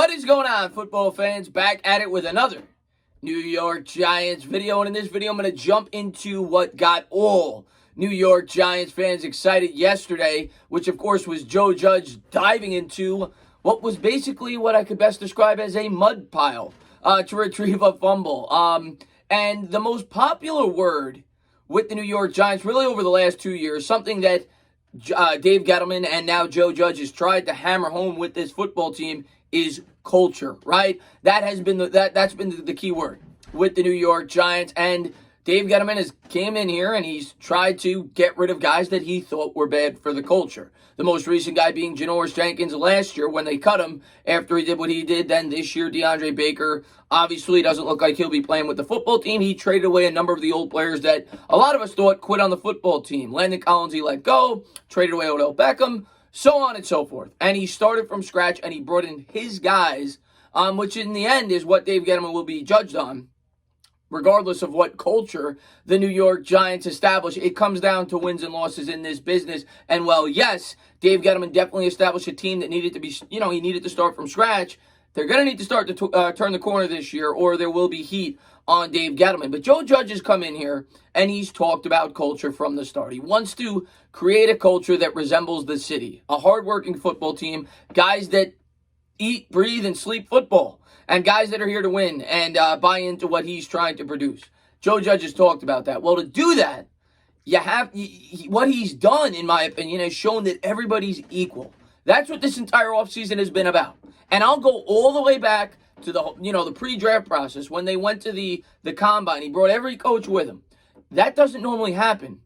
What is going on, football fans? Back at it with another New York Giants video. And in this video, I'm going to jump into what got all New York Giants fans excited yesterday, which, of course, was Joe Judge diving into what was basically what I could best describe as a mud pile to retrieve a fumble. And the most popular word with the New York Giants, really over the last 2 years, something that Dave Gettleman and now Joe Judge has tried to hammer home with this football team, is culture, right? That has been that's been the key word with the New York Giants. And Dave Gettleman has came in here and he's tried to get rid of guys that he thought were bad for the culture. The most recent guy being Janoris Jenkins last year when they cut him after he did what he did. Then this year, DeAndre Baker obviously doesn't look like he'll be playing with the football team. He traded away a number of the old players that a lot of us thought quit on the football team. Landon Collins he let go, traded away Odell Beckham, so on and so forth. And he started from scratch and he brought in his guys, which in the end is what Dave Gettleman will be judged on. Regardless of what culture the New York Giants establish, it comes down to wins and losses in this business. And while, yes, Dave Gettleman definitely established a team that needed to be, he needed to start from scratch. They're going to need to start to turn the corner this year, or there will be heat on Dave Gettleman. But Joe Judge has come in here, and he's talked about culture from the start. He wants to create a culture that resembles the city, a hardworking football team, guys that eat, breathe, and sleep football, and guys that are here to win and buy into what he's trying to produce. Joe Judge has talked about that. Well, to do that, what he's done, in my opinion, has shown that everybody's equal. That's what this entire offseason has been about. And I'll go all the way back to the pre-draft process when they went to the combine. He brought every coach with him. That doesn't normally happen.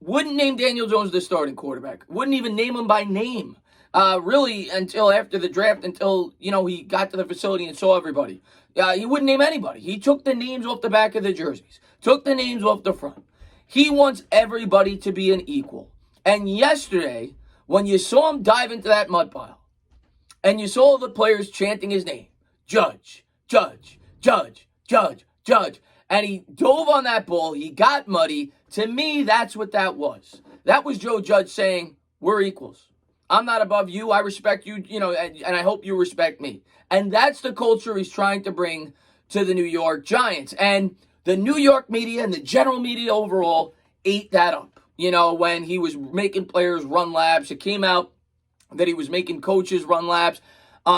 Wouldn't name Daniel Jones the starting quarterback. Wouldn't even name him by name. Really, until after the draft, until, he got to the facility and saw everybody. He wouldn't name anybody. He took the names off the back of the jerseys, took the names off the front. He wants everybody to be an equal. And yesterday, when you saw him dive into that mud pile, and you saw the players chanting his name, Judge, Judge, Judge, Judge, Judge, and he dove on that ball, he got muddy. To me, that's what that was. That was Joe Judge saying, we're equals. I'm not above you. I respect you, and I hope you respect me. And that's the culture he's trying to bring to the New York Giants. And the New York media and the general media overall ate that up. When he was making players run laps, it came out that he was making coaches run laps,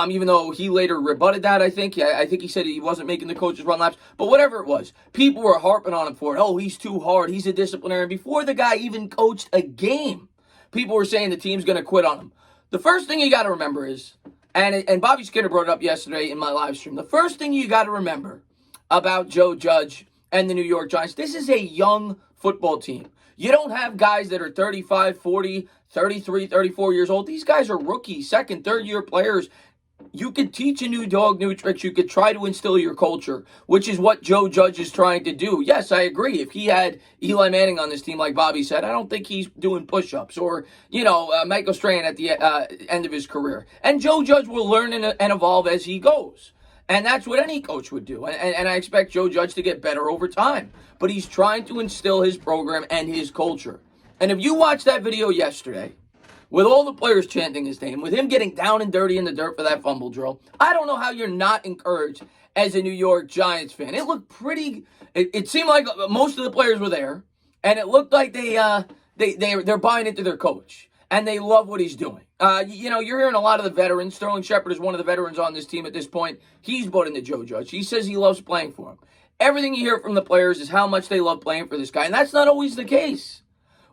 even though he later rebutted that, I think. I think he said he wasn't making the coaches run laps. But whatever it was, people were harping on him for it. Oh, he's too hard. He's a disciplinarian. Before the guy even coached a game, people were saying the team's going to quit on him. The first thing you got to remember is, and Bobby Skinner brought it up yesterday in my live stream, the first thing you got to remember about Joe Judge and the New York Giants, this is a young football team. You don't have guys that are 35, 40, 33, 34 years old. These guys are rookies, second, third-year players. You could teach a new dog new tricks. You could try to instill your culture, which is what Joe Judge is trying to do. Yes, I agree. If he had Eli Manning on this team, like Bobby said, I don't think he's doing push-ups or, Michael Strahan at the end of his career. And Joe Judge will learn and evolve as he goes. And that's what any coach would do. And I expect Joe Judge to get better over time. But he's trying to instill his program and his culture. And if you watched that video yesterday, with all the players chanting his name, with him getting down and dirty in the dirt for that fumble drill, I don't know how you're not encouraged as a New York Giants fan. It looked pretty. It seemed like most of the players were there, and it looked like they're buying into their coach, and they love what he's doing. You're hearing a lot of the veterans. Sterling Shepard is one of the veterans on this team at this point. He's bought into Joe Judge. He says he loves playing for him. Everything you hear from the players is how much they love playing for this guy, and that's not always the case.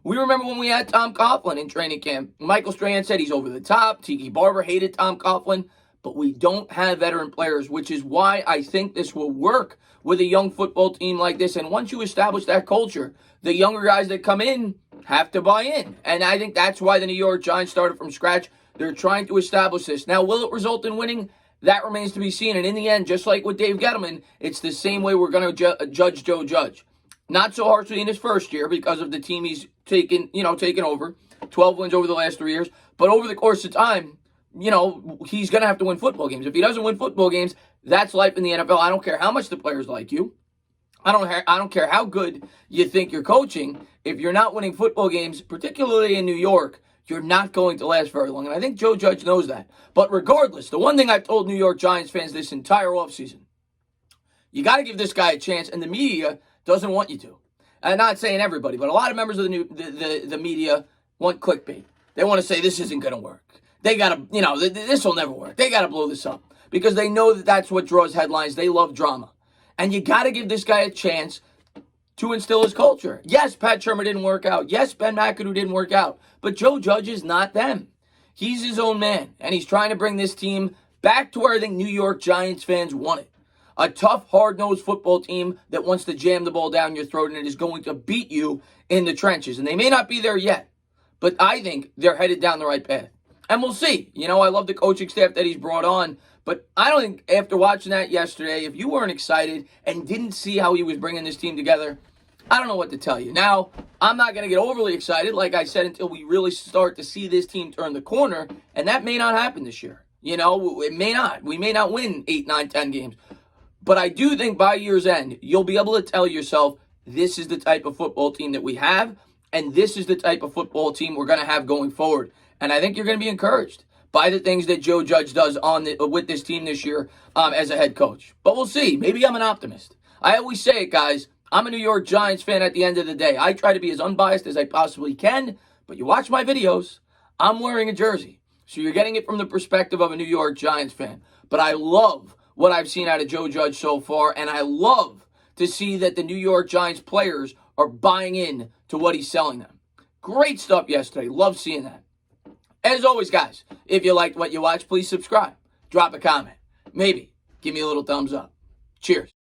We remember when we had Tom Coughlin in training camp. Michael Strahan said he's over the top. Tiki Barber hated Tom Coughlin. But we don't have veteran players, which is why I think this will work with a young football team like this. And once you establish that culture, the younger guys that come in have to buy in. And I think that's why the New York Giants started from scratch. They're trying to establish this. Now, will it result in winning? That remains to be seen. And in the end, just like with Dave Gettleman, it's the same way we're going to judge Joe Judge. Not so harshly in his first year because of the team he's taken over. 12 wins over the last 3 years. But over the course of time, he's going to have to win football games. If he doesn't win football games, that's life in the NFL. I don't care how much the players like you. I don't care how good you think you're coaching. If you're not winning football games, particularly in New York, you're not going to last very long. And I think Joe Judge knows that. But regardless, the one thing I've told New York Giants fans this entire offseason, you got to give this guy a chance, and the media doesn't want you to. I'm not saying everybody, but a lot of members of the media want clickbait. They want to say this isn't going to work. They got to, this will never work. They got to blow this up because they know that that's what draws headlines. They love drama. And you got to give this guy a chance to instill his culture. Yes, Pat Shermer didn't work out. Yes, Ben McAdoo didn't work out. But Joe Judge is not them. He's his own man, and he's trying to bring this team back to where I think New York Giants fans want it. A tough, hard-nosed football team that wants to jam the ball down your throat and it is going to beat you in the trenches. And they may not be there yet, but I think they're headed down the right path. And we'll see. I love the coaching staff that he's brought on, but I don't think after watching that yesterday, if you weren't excited and didn't see how he was bringing this team together, I don't know what to tell you. Now, I'm not going to get overly excited, like I said, until we really start to see this team turn the corner, and that may not happen this year. It may not. We may not win 8, 9, 10 games. But I do think by year's end, you'll be able to tell yourself, this is the type of football team that we have, and this is the type of football team we're going to have going forward. And I think you're going to be encouraged by the things that Joe Judge does with this team this year as a head coach. But we'll see. Maybe I'm an optimist. I always say it, guys. I'm a New York Giants fan at the end of the day. I try to be as unbiased as I possibly can, but you watch my videos, I'm wearing a jersey. So you're getting it from the perspective of a New York Giants fan. But I love what I've seen out of Joe Judge so far, and I love to see that the New York Giants players are buying in to what he's selling them. Great stuff yesterday. Love seeing that. As always, guys, if you liked what you watched, please subscribe. Drop a comment. Maybe give me a little thumbs up. Cheers.